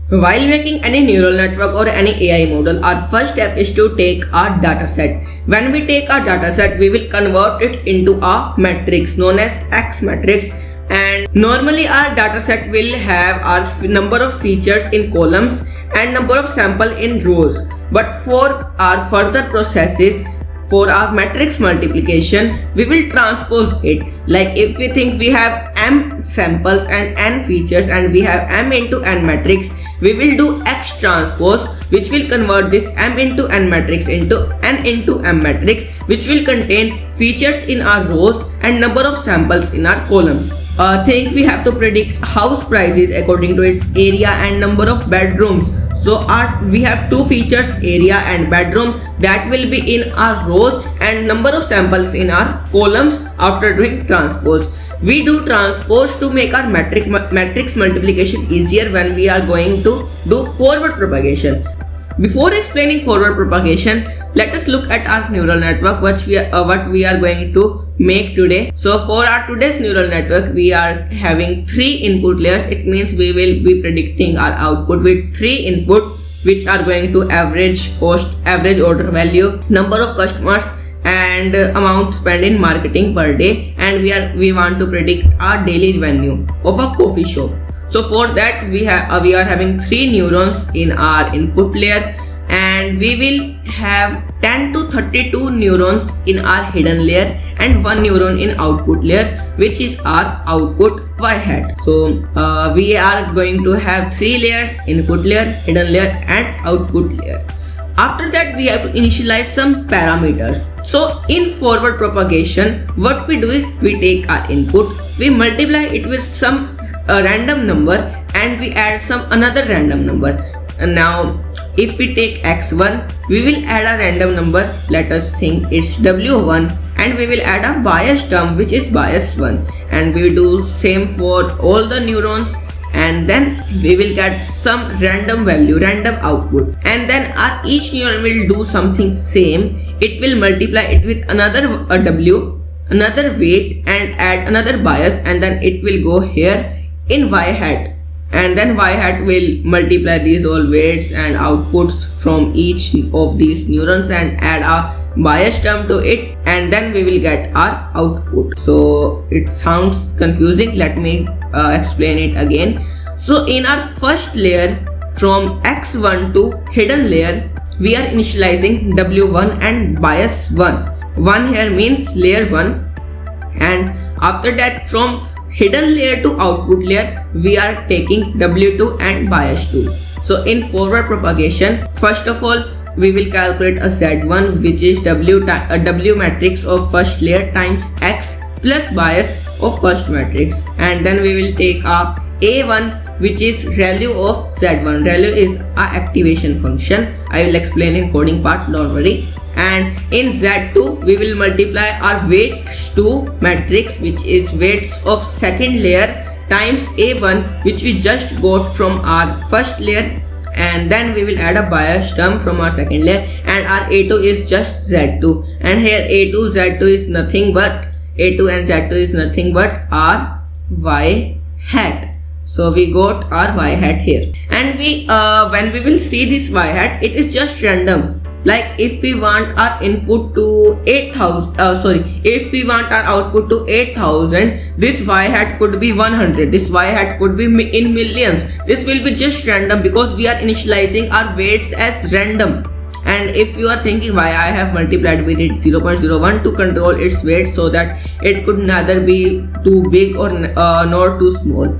While making any neural network or any AI model, our first step is to take our dataset. When we take our dataset, we will convert it into a matrix known as X matrix. And normally our dataset will have our number of features in columns and number of sample in rows. But for our further processes, for our matrix multiplication, we will transpose it. Like if we think we have m samples and n features and we have m into n matrix, we will do X transpose, which will convert this m into n matrix into n into m matrix, which will contain features in our rows and number of samples in our columns. Think we have to predict house prices according to its area and number of bedrooms. So we have two features, area and bedroom, that will be in our rows and number of samples in our columns after doing transpose. We do transpose to make our matrix multiplication easier when we are going to do forward propagation. Before explaining forward propagation, let us look at our neural network, what we are going to make today. So for our today's neural network, we are having 3 input layers. It means we will be predicting our output with 3 input, which are going to average cost, average order value, number of customers, and amount spent in marketing per day. And we want to predict our daily revenue of a coffee shop. So for that we are having 3 neurons in our input layer, and we will have 10 to 32 neurons in our hidden layer and 1 neuron in output layer, which is our output y hat. So we are going to have 3 layers: input layer, hidden layer, and output layer. After that we have to initialize some parameters. So in forward propagation, what we do is we take our input, we multiply it with some random number, and we add some another random number. And now if we take x1, we will add a random number, let us think it's w1, and we will add a bias term, which is bias 1, and we do same for all the neurons, and then we will get some random value, random output, and then our each neuron will do something same. It will multiply it with another w, another weight, and add another bias, and then it will go here in y hat, and then y hat will multiply these all weights and outputs from each of these neurons and add a bias term to it, and then we will get our output. So it sounds confusing, let me explain it again. So in our first layer, from x1 to hidden layer, we are initializing w1 and bias 1. 1 here means layer 1, and after that from hidden layer to output layer, we are taking w2 and bias 2. So in forward propagation, first of all we will calculate a z1, which is w matrix of first layer times x plus bias of first matrix, and then we will take a a1, which is value of z1. Value is a activation function. I will explain in coding part, don't worry. And in z2 we will multiply our weights 2 matrix, which is weights of second layer times a1, which we just got from our first layer, and then we will add a bias term from our second layer, and our a2 is just z2, and here a2 z2 is nothing but a2 and z2 is nothing but our y hat. So we got our y hat here, and we when we will see this y hat, it is just random. Like if we want our input to 8000, if we want our output to 8000, this y hat could be 100, this y hat could be in millions. This will be just random because we are initializing our weights as random. And if you are thinking why I have multiplied with it 0.01 to control its weight so that it could neither be too big or nor too small.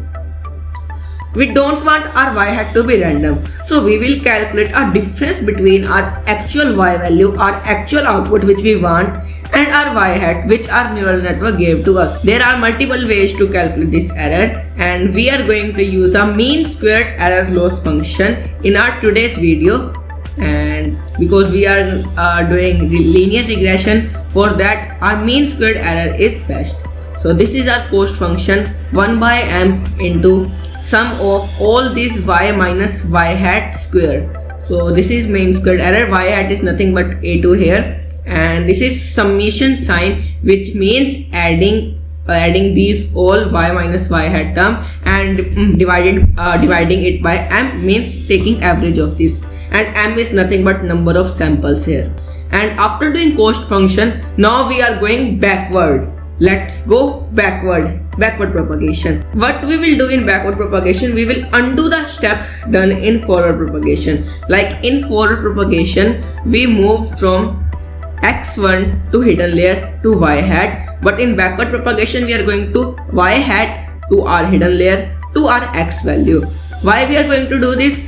We don't want our y hat to be random, so we will calculate a difference between our actual y value, our actual output which we want, and our y hat which our neural network gave to us. There are multiple ways to calculate this error, and we are going to use a mean squared error loss function in our today's video. And because we are doing linear regression, for that our mean squared error is best. So this is our cost function, 1 by m into sum of all these y minus y hat square. So this is mean squared error, y hat is nothing but a2 here, and this is summation sign, which means adding adding these all y minus y hat term and dividing it by m means taking average of this, and m is nothing but number of samples here. And after doing cost function, now we are going backward. Let's go backward propagation. What we will do in backward propagation, we will undo the step done in forward propagation. Like in forward propagation, we move from x1 to hidden layer to y hat, but in backward propagation we are going to y hat to our hidden layer to our x value. Why we are going to do this?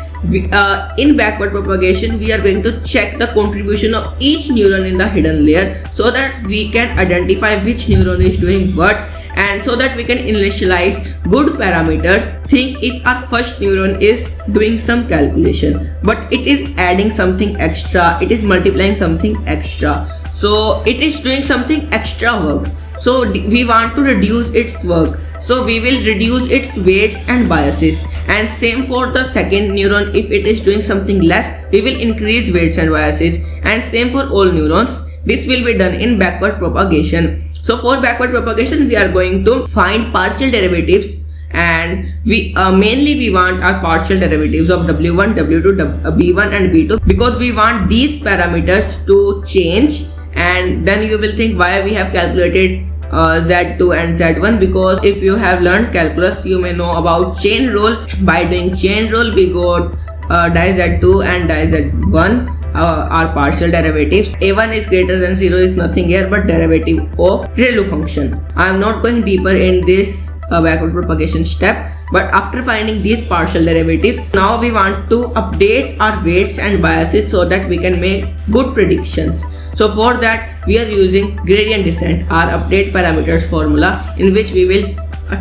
In backward propagation we are going to check the contribution of each neuron in the hidden layer so that we can identify which neuron is doing what, and so that we can initialize good parameters. Think if our first neuron is doing some calculation but it is adding something extra, it is multiplying something extra, so it is doing something extra work, so we want to reduce its work, so we will reduce its weights and biases. And same for the second neuron, if it is doing something less, we will increase weights and biases, and same for all neurons. This will be done in backward propagation. So for backward propagation we are going to find partial derivatives, and we mainly we want our partial derivatives of w1, w2, b1 and b2, because we want these parameters to change. And then you will think why we have calculated z2 and z1, because if you have learned calculus you may know about chain rule. By doing chain rule we got di z2 and di z1 are partial derivatives. a1 is greater than 0 is nothing here but derivative of ReLU function. I am not going deeper in this backward propagation step, but after finding these partial derivatives, now we want to update our weights and biases so that we can make good predictions. So for that we are using gradient descent, our update parameters formula, in which we will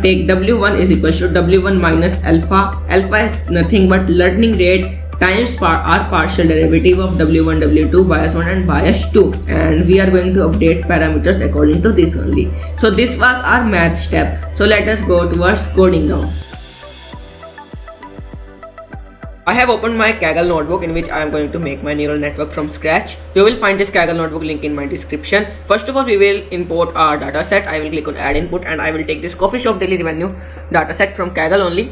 take w1 is equals to w1 minus alpha. Alpha is nothing but learning rate times our partial derivative of w1, w2, bias 1 and bias 2, and we are going to update parameters according to this only. So this was our math step. So let us go towards coding now. I have opened my Kaggle notebook in which I am going to make my neural network from scratch. You will find this Kaggle notebook link in my description. First of all, we will import our dataset. I will click on add input and I will take this coffee shop daily revenue dataset from Kaggle only.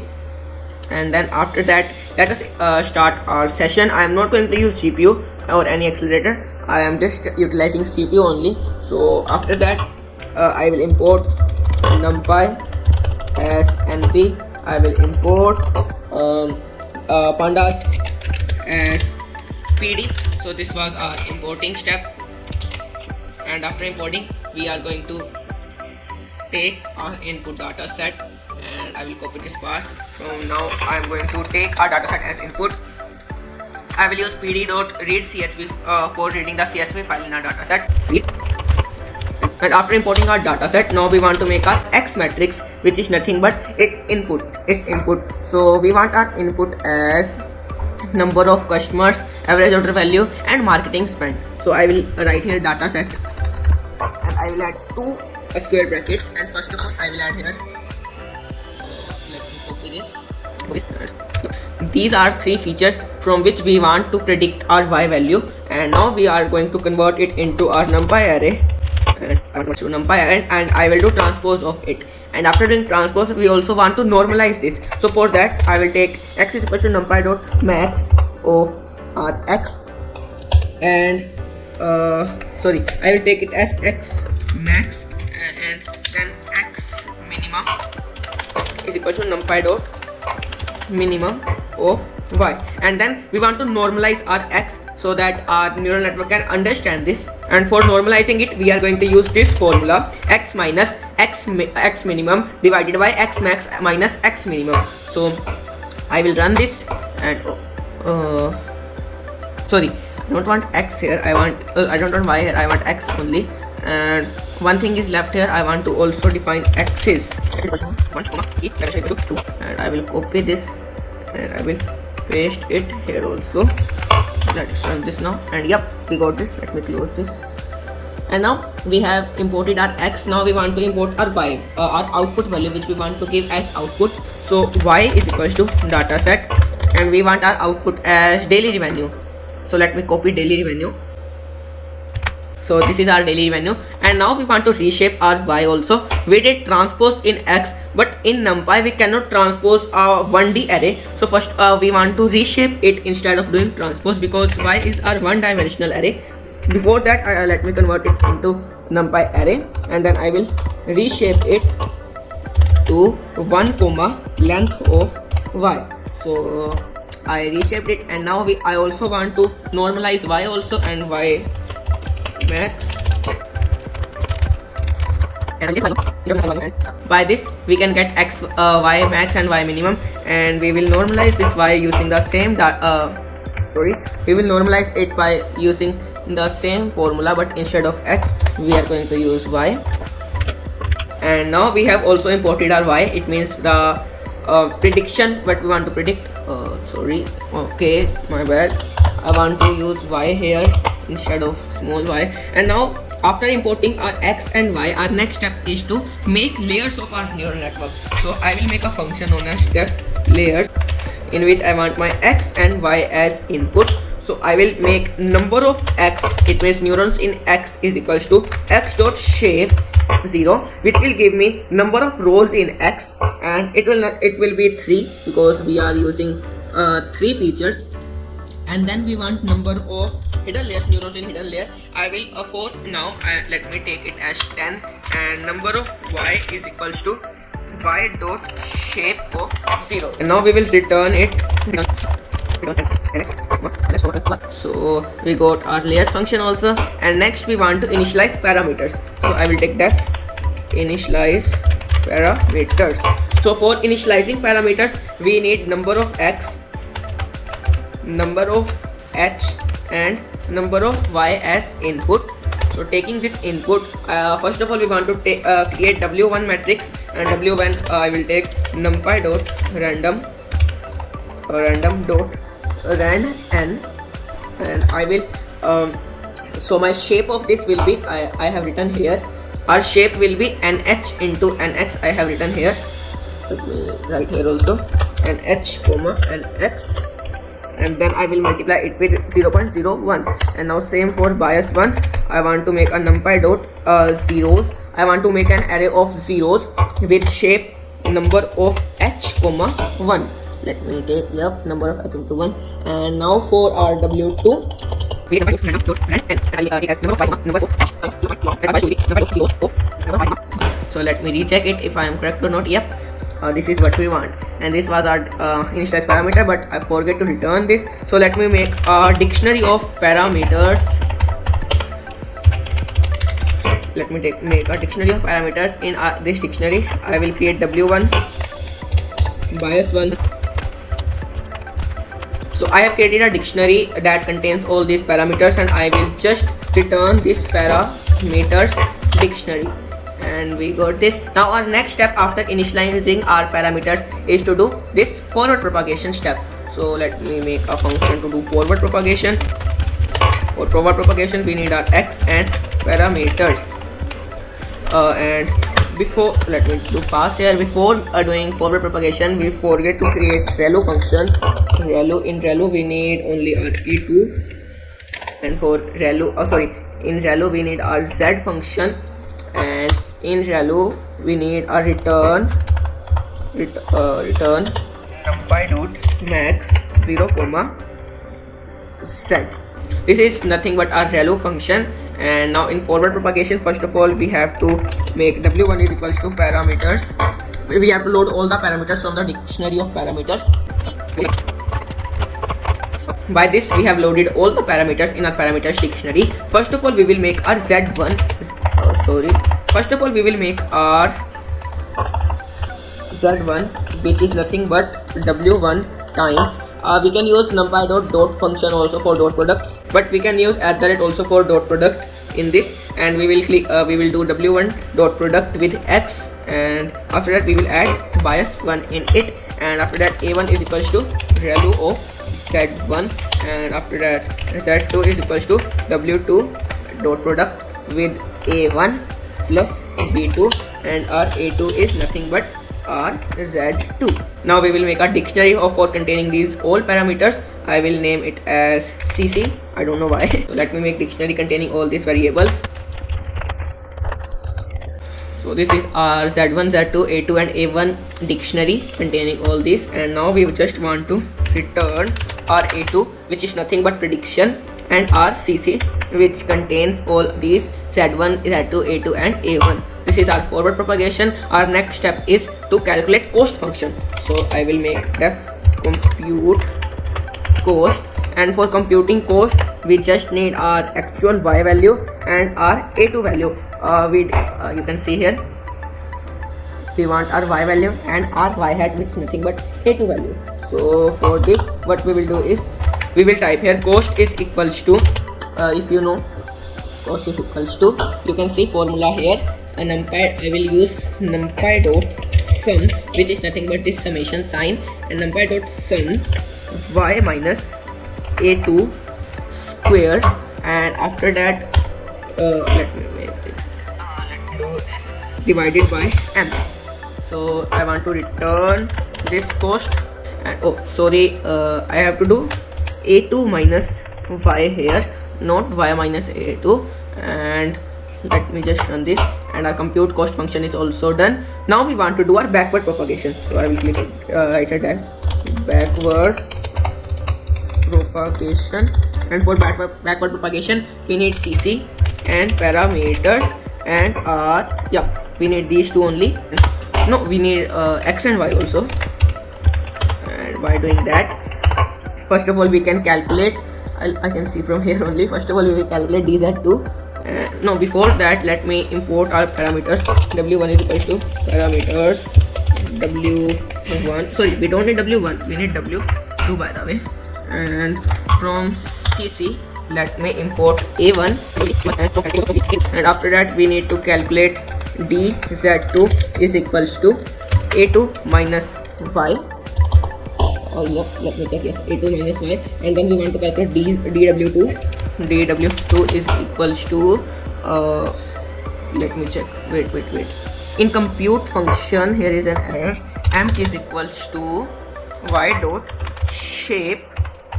And then after that, let us start our session. I am not going to use GPU or any accelerator. I am just utilizing CPU only. So after that, I will import NumPy as NP. I will import pandas as PD. So this was our importing step, and after importing we are going to take our input data set, and I will copy this part. So now I am going to take our data set as input. I will use pd.read CSV for reading the CSV file in our data set. And after importing our dataset, now we want to make our X matrix, which is nothing but its input. So we want our input as number of customers, average order value and marketing spend. So I will write here dataset and I will add two square brackets, and first of all I will add here, let me copy this. These are three features from which we want to predict our Y value, and now we are going to convert it into our NumPy array. And I will do transpose of it, and after doing transpose we also want to normalize this. So for that I will take x is equal to numpy dot max of our x, and I will take it as x max, and then x minimum is equal to numpy dot minimum of y, and then we want to normalize our x so that our neural network can understand this. And for normalizing it we are going to use this formula, x minus x minimum divided by x max minus x minimum. So I will run this, and sorry, I don't want x here, I don't want y here, I want x only. And one thing is left here, I want to also define x's, and I will copy this and I will paste it here also. Let's run this now, and yep, we got this. Let me close this. And now we have imported our x. Now we want to import our y, our output value, which we want to give as output. So y is equals to dataset, and we want our output as daily revenue. So let me copy daily revenue. So this is our daily value, and now we want to reshape our y also. We did transpose in x, but in NumPy we cannot transpose a 1D array. So first we want to reshape it instead of doing transpose, because y is our one-dimensional array. Before that, let me convert it into NumPy array, and then I will reshape it to 1 comma length of y. So I reshaped it, and now I also want to normalize y also, and y max. By this we can get x, y max and y minimum, and we will normalize this y using the same we will normalize it by using the same formula, but instead of x we are going to use y. And now we have also imported our y. It means the prediction what we want to predict. Okay, my bad, I want to use y here instead of small y. And now after importing our x and y, our next step is to make layers of our neural network. So I will make a function known as def layers, in which I want my x and y as input. So I will make number of x, it means neurons in x is equals to x dot shape 0, which will give me number of rows in x, and it will be 3 because we are using 3 features. And then we want number of hidden layers, neurons in hidden layer. I will for now let me take it as 10, and number of y is equals to y dot shape of 0. And now we will return it. So we got our layers function also, and next we want to initialize parameters. So I will take def initialize parameters. So for initializing parameters we need number of x, number of h, and number of y as input. So taking this input, first of all we want to create w1 matrix, and w1 I will take numpy dot random dot rand n, and I will so my shape of this will be, I have written here, our shape will be nh into nx. I have written here, let me write here also, nh comma nx, and then I will multiply it with 0.01. and now same for bias 1, I want to make a numpy dot zeros. I want to make an array of zeros with shape number of h comma 1. Let me take number of h into 1. And now for our w2 so let me recheck it if I am correct or not. This is what we want, and this was our initialize parameter, but I forget to return this. So let me make a dictionary of parameters. Let me make a dictionary of parameters. In this dictionary I will create w1 bias 1. So I have created a dictionary that contains all these parameters, and I will just return this parameters dictionary, and we got this. Now our next step after initializing our parameters is to do this forward propagation step. So let me make a function to do forward propagation. For forward propagation we need our x and parameters, and before, let me do pass here. Before doing forward propagation we forget to create relu function. In relu we need only our e2, and for relu in relu we need our z function, and in relu we need a return numpy dot max 0 comma z. This is nothing but our relu function. And now in forward propagation, first of all we have to make w1 is equals to parameters. We have to load all the parameters from the dictionary of parameters. By this we have loaded all the parameters in our parameters dictionary. First of all we will make our z1 first of all we will make our z1, which is nothing but w1 times we can use numpy dot function also for dot product, but we can use @ also for dot product in this. And we will do w1 dot product with x, and after that we will add bias 1 in it, and after that a1 is equals to relu of z1, and after that z2 is equals to w2 dot product with a1 plus b2, and our a2 is nothing but rz2. Now we will make a dictionary for containing these all parameters. I will name it as cc. I don't know why. So let me make dictionary containing all these variables. So this is our z1, z2, a2 and a1 dictionary containing all these, and now we just want to return our a2, which is nothing but prediction, and our cc, which contains all these z1, z2, a2 and a1. This is our forward propagation. Our next step is to calculate cost function. So I will make def compute cost, and for computing cost we just need our actual y value and our a2 value. You can see here we want our y value and our y hat, which is nothing but a2 value. So for this, what we will do is we will type here cost is equals to if you know cost is equals to, you can see formula here, a NumPy. I will use NumPy dot sum, which is nothing but this summation sign, and NumPy dot sum y minus a2 square, and after that let me make this let me do this divided by m. So I want to return this cost, and oh sorry, I have to do a2 minus y here, not y minus a2, and let me just run this, and our compute cost function is also done. Now we want to do our backward propagation. So I will click write a def backward propagation, and for backward propagation we need cc and parameters, and we need these two only. No, we need x and y also. And by doing that, first of all we can calculate, I can see from here only. First of all we will calculate dz2. No, before that let me import our parameters. w1 is equal to parameters w1, sorry we don't need w1, we need w2 by the way. And from cc let me import a1, and after that we need to calculate dz2 is equals to a2 minus y. Let me check, yes, a2 minus y, and then we want to calculate dw2. dw2 is equals to let me check, wait, in compute function here is an error, m is equals to y dot shape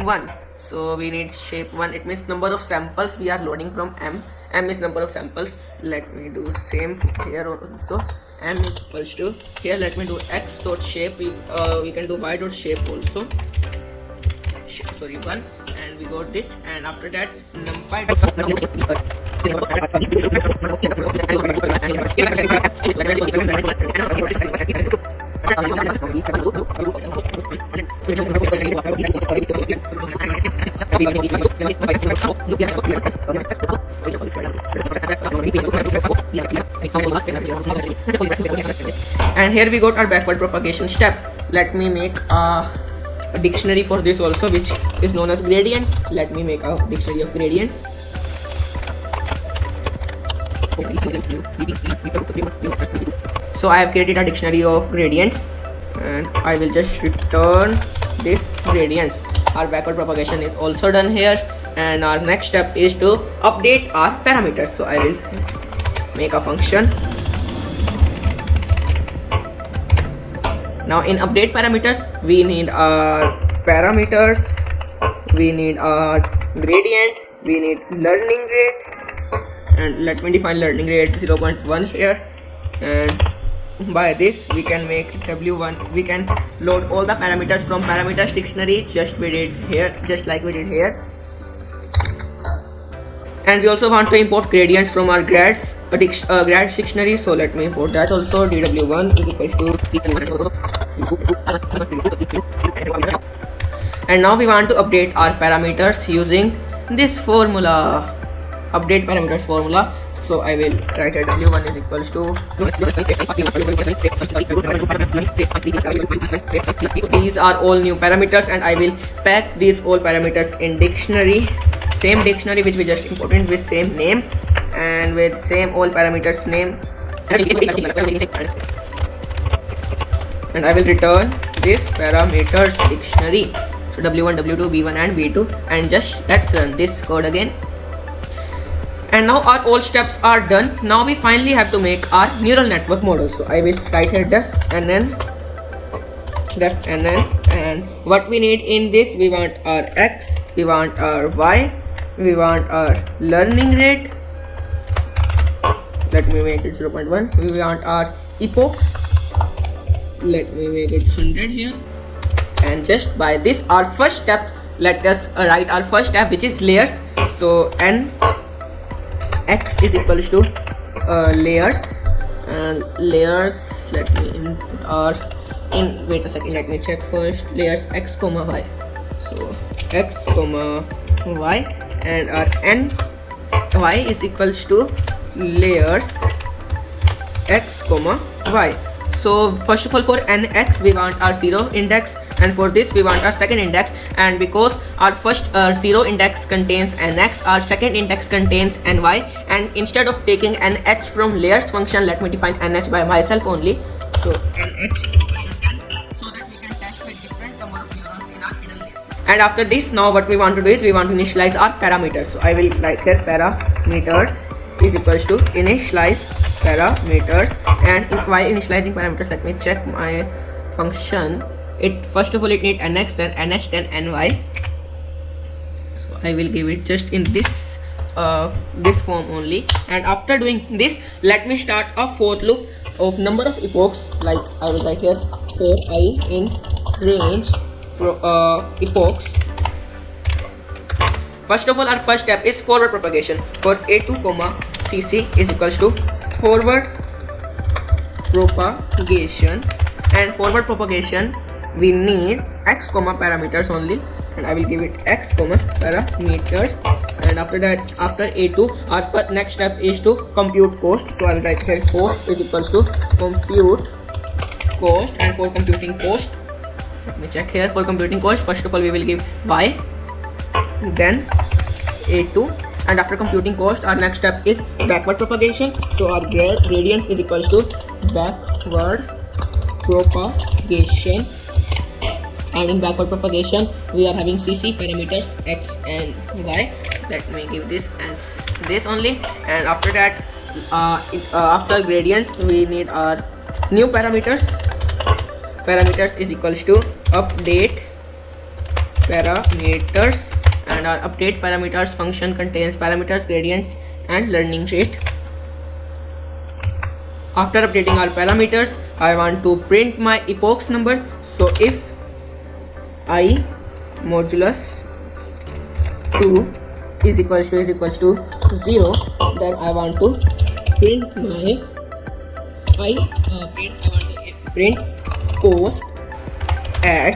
1. So we need shape 1, it means number of samples we are loading from m is number of samples. Let me do same here also, m is equals to, here let me do x dot shape, we can do y dot shape also, sorry 1, and we got this, and after that numpy and here we got our backward propagation step. Let me make a dictionary for this also, which is known as gradients. Let me make a dictionary of gradients. So I have created a dictionary of gradients, and I will just return this gradients. Our backward propagation is also done here, and our next step is to update our parameters. So I will make a function. Now in update parameters we need our parameters, we need our gradients, we need learning rate, and let me define learning rate 0.1 here, and by this we can make w1, we can load all the parameters from parameters dictionary, just like we did here. And we also want to import gradients from our grads dictionary, so let me import that also. dw1 is equals to, and now we want to update our parameters using this formula, update parameters formula. So I will write a w1 is equals to, these are all new parameters, and I will pack these all parameters in dictionary, same dictionary which we just imported, with same name and with same all parameters name, and I will return this parameters dictionary. So w1, w2, b1 and b2, and just let's run this code again. And now our all steps are done. Now we finally have to make our neural network model. So I will write here def and then def nn, and what we need in this, we want our x, we want our y, we want our learning rate. Let me make it 0.1. We want our epochs. Let me make it 100 here. And just by this, our first step, let us write our first step, which is layers. So n x is equals to layers, and layers, let me input our wait a second, let me check first, layers x comma y. So x comma y, and our n y is equals to layers x comma y. So first of all, for nx we want our 0 index, and for this we want our second index, and because our first 0 index contains nx, our second index contains ny, and instead of taking nh from layers function, let me define nh by myself only. So nh equals to 10, so that we can test with different number of neurons in our hidden layer. And after this, now what we want to do is we want to initialize our parameters. So I will write here parameters is equals to initialize parameters, and by initializing parameters, let me check my function. It first of all it needs nx, then nh, then ny. So I will give it just in this form only, and after doing this, let me start a for loop of number of epochs. Like I will write here for I in range for epochs. First of all, our first step is forward propagation. For a2 comma cc is equals to forward propagation, and forward propagation we need x comma parameters only, and I will give it x comma parameters. And after that, after a2, our next step is to compute cost. So I will write here cost is equals to compute cost, and for computing cost, let me check here. For computing cost, first of all we will give y, then a2, and after computing cost, our next step is backward propagation. So our gradient is equals to backward propagation, and in backward propagation we are having cc parameters x and y. Let me give this as this only, and after that, after gradients we need our new parameters. Parameters is equals to update parameters, and our update parameters function contains parameters, gradients, and learning rate. After updating our parameters, I want to print my epochs number. So if I modulus 2 is equals to 0, then I want to print my print cost at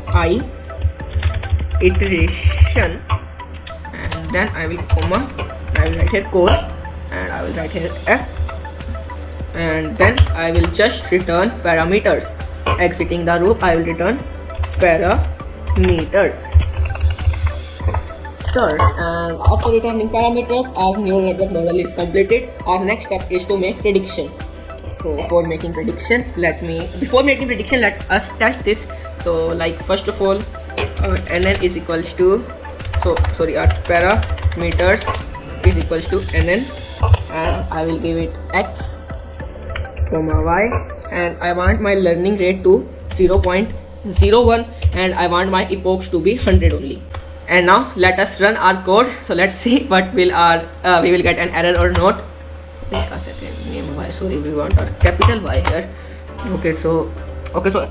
I iteration, and then I will comma, I will write here cost, and I will write here f, and then I will just return parameters. Exiting the loop, I will return parameters. And after returning parameters, our neural network model is completed. Our next step is to make prediction. So for making prediction, before making prediction, let us test this. So like first of all, nn is equals to, our parameters is equals to nn, and I will give it x comma y, and I want my learning rate to 0.01, and I want my epochs to be 100 only. And now let us run our code. So let's see what will we will get an error or not. Wait a second, name y, sorry, we want our capital Y here. Okay, so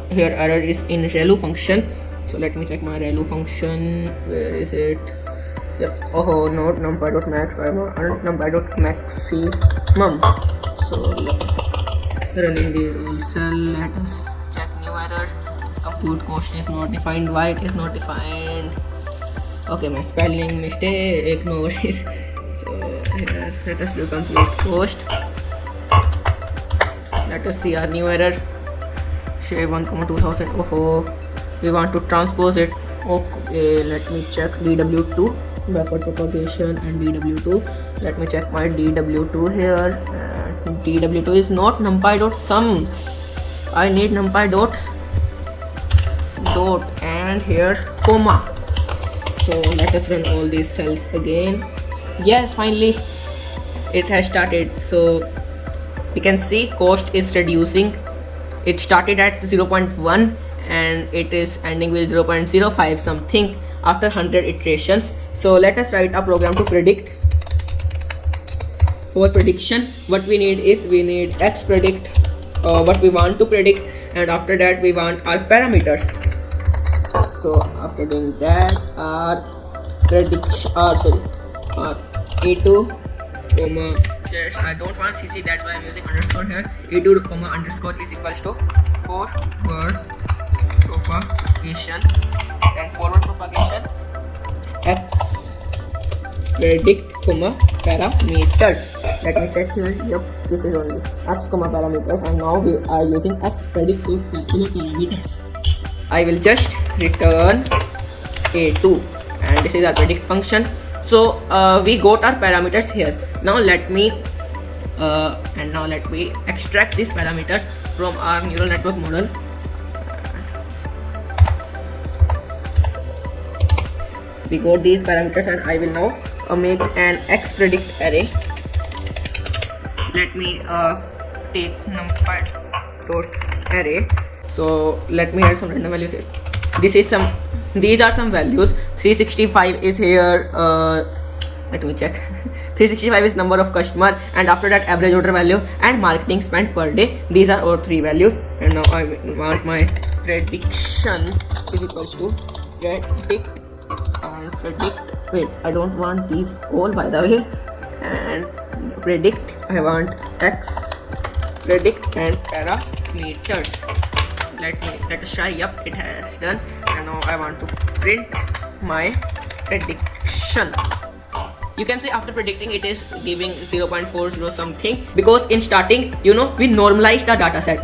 here error is in ReLU function. So let me check my ReLU function. Where is it? Yep. Oh, not numpy.max. I'm on numpy.maximum. So running the whole cell. Let us check new error. Compute cost is not defined. Why it is not defined? Okay, my spelling mistake, no worries. So here, let us do complete cost. Let us see our new error. Share 1,2000. Oh, we want to transpose it. Okay, let me check dw2, backward propagation, and dw2. Let me check my dw2 here. dw2 is not numpy.sum. I need numpy dot and here comma. So let us run all these cells again. Yes, finally it has started. So we can see cost is reducing it started at 0.1 and it is ending with 0.05 something after 100 iterations. So let us write a program to predict. For prediction, what we need is we need x predict what we want to predict, and after that we want our parameters. So after doing that, our prediction our e2 comma I don't want cc, that's why I'm using underscore here. e2 comma underscore is equals to forward propagation, and forward propagation x predict comma parameters. Let me check here. Yep, this is only x comma parameters, and now we are using x predict comma parameters. I will just return a2, and this is our predict function. So we got our parameters here. Now let me extract these parameters from our neural network model. We got these parameters, and I will now make an x predict array. Let me take NumPy dot array. So let me add some random values here. These are some values. 365 is here. Let me check. 365 is number of customer, and after that average order value and marketing spent per day. These are all three values, and now I want my prediction is equals to predict and predict. Wait, I don't want these all, by the way. And predict, I want x predict and parameters. Let us try. Yep, it has done, and now I want to print my prediction. You can see after predicting it is giving 0.40 something, because in starting we normalized the data set.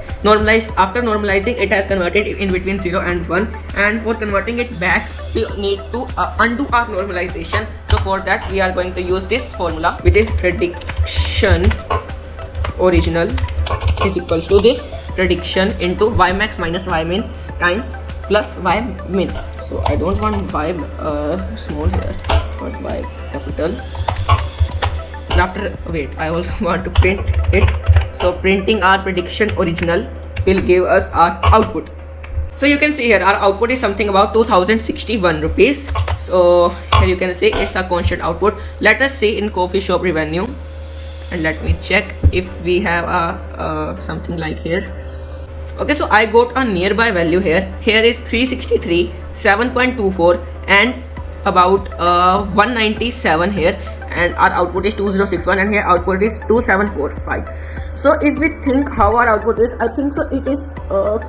After normalizing, it has converted in between 0 and 1, and for converting it back we need to undo our normalization. So for that we are going to use this formula, which is prediction original is equals to this prediction into y max minus y min times plus y min. So I don't want y small here, but y capital. And after, wait, I also want to print it. So printing our prediction original will give us our output. So you can see here our output is something about 2061 rupees. So here you can see it's a constant output. Let us see in coffee shop revenue, and let me check if we have a something like here. Okay, so I got a nearby value here. Here is 363, 7.24, and about 197 here, and our output is 2061, and here output is 2745. So if we think how our output is, I think so it is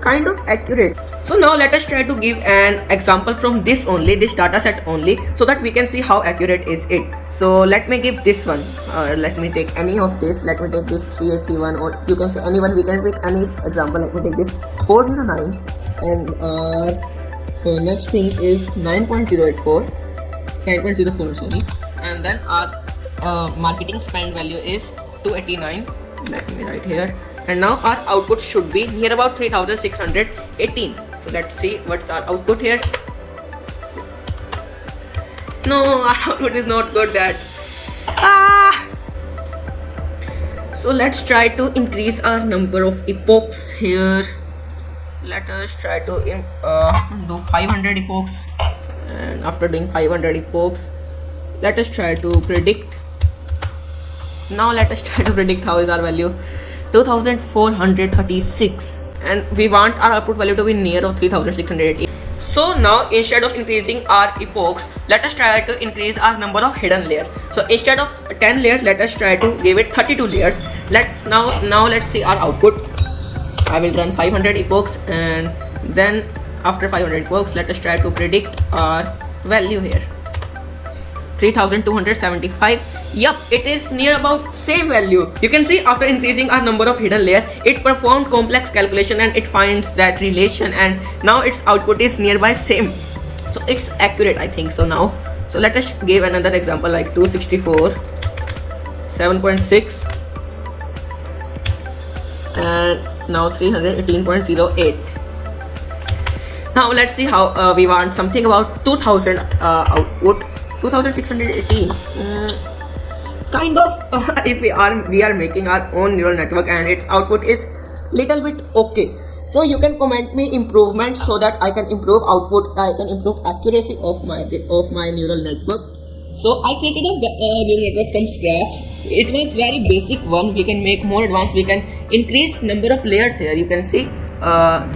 kind of accurate. So now let us try to give an example from this data set only, so that we can see how accurate is it. So let me give this one, let me take any of this. Let me take this 381, or you can say anyone, we can pick any example. Let me take this 409, and next thing is 9.04, sorry, and then our marketing spend value is 289. Let me write here, and now our output should be near about 3618. So let's see what's our output here. No, our output is not good. So let's try to increase our number of epochs here. Let us try to do 500 epochs, and after doing 500 epochs, let us try to predict. Now let us try to predict how is our value. 2436, and we want our output value to be near of 3680. So now instead of increasing our epochs, let us try to increase our number of hidden layers. So instead of 10 layers, let us try to give it 32 layers. Let's see our output. I will run 500 epochs, and then after 500 epochs, let us try to predict our value here. 3275. Yup, it is near about same value. You can see after increasing our number of hidden layer, it performed complex calculation and it finds that relation, and now its output is nearby same. So it's accurate, I think so now. So let us give another example like 264, 7.6, and now 318.08. Now let's see how we want something about 2000 output. 2618. Kind of if we are making our own neural network, and its output is little bit okay. So you can comment me improvements so that I can improve output, I can improve accuracy of my neural network. So I created a neural network from scratch. It was very basic one. We can make more advanced. We can increase number of layers here. You can see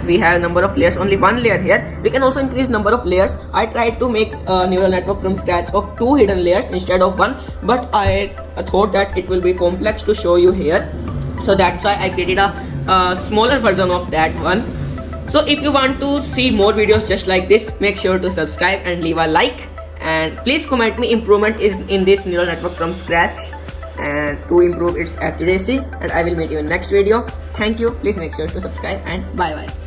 we have number of layers, only one layer here. We can also increase number of layers. I tried to make a neural network from scratch of 2 hidden layers instead of 1, but I thought that it will be complex to show you here. So that's why I created a smaller version of that one. So if you want to see more videos just like this, make sure to subscribe and leave a like, and please comment me improvement is in this neural network from scratch and to improve its accuracy, and I will meet you in next video. Thank you. Please make sure to subscribe, and bye bye.